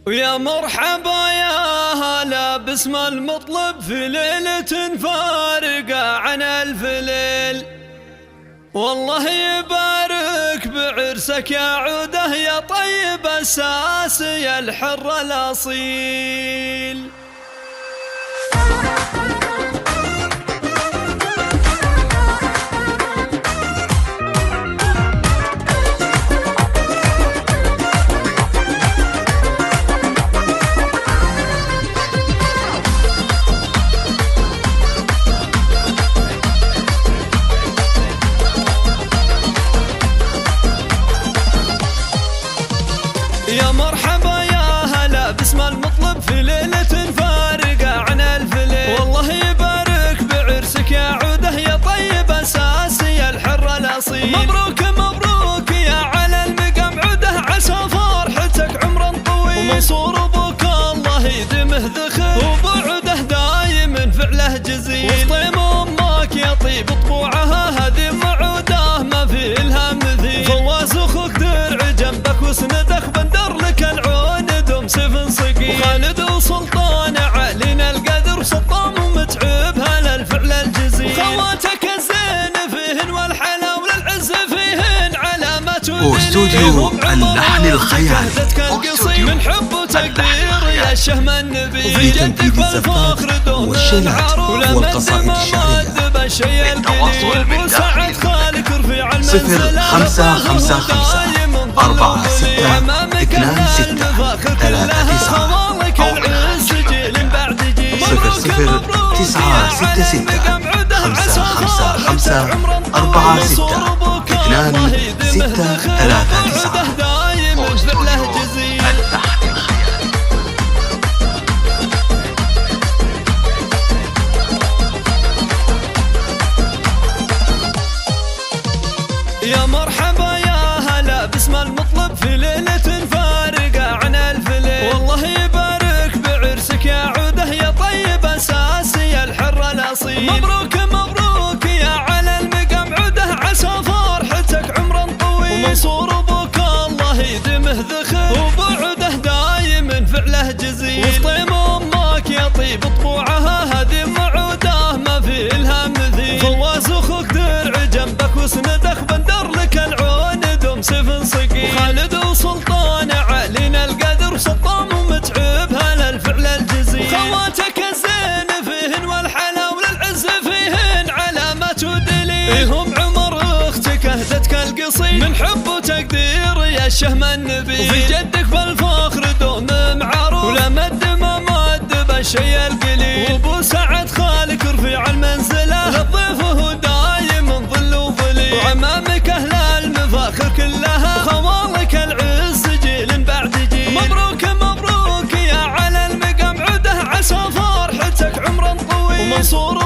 ويا مرحبا يا هلا باسم المطلب في ليلة فارقة عن ألف ليل. والله يبارك بعرسك يا عوده يا طيب الساسي الحر الأصيل. يا مرحبا يا هلا باسم المطلب في ليلة فارقة عن ألف ليل. والله يبارك بعرسك يا عوده يا طيب أساسي الحر الأصيل. مبروك مبروك يا على المقام عوده عسى فرحتك عمرا طويل. ومنصور أبوك الله يدمه ذخر وبعوده دايم فعله جزيل. وفطيم أمك يا طيب طبوعها هذه معوده ما في لها مثيل. فواز أخوك درع جنبك وسندك العون دوم سفن صقيل. وخالد وسلطان علينا القدر سطام ومتعب هلا الفعل الجزيل. خواتك الزين فيهن والحلا وللعز فيهن علامات واستوديو اللحن الخيالي من حب وتقدير يا شهم النبي. وفي جدك بالفخر دون العروض والقصائد الشعرية. التواصل وسعد خالك رفيع المنزل 0555 46 26 39 أو 00 966 555 46 39. يا مرحبا يا هلا باسم المطلب في ليلة فارقة عن ألف ليل. والله يبارك بعرسك يا عوده يا طيب أساسي الحر الأصيل. مبروك مبروك يا على المقام عوده عسى فرحتك عمرا طويل. ومنصور أبوك الله يدمه ذخر وبعوده دايم فعله جزيل. وفطيم أمك يا طيب طبوعها هذه معوده ما في لها مثيل. فواز أخوك درع جنبك وسندك العون دوم سفن صقيل. وخالد وسلطان علينا القدر سطام ومتعب هلا الفعل الجزيل. خواتك الزين فيهن والحلا وللعز فيهن علامات ودليل. هم عمر اختك اهدتك القصيل من حب وتقدير يا شهم النبي. وفي جدك بالفخر دوم معروف ولا مد ما مد بالشي القليل. وابو سعد خالك رفيع المنزله للضيفه دايم ظل وظليل. وعمامك اهل المفاخر كلها خوالك العز جيل بعد جيل. مبروك مبروك يا على المقام عوده عسى فرحتك عمرا طويل. ومنصور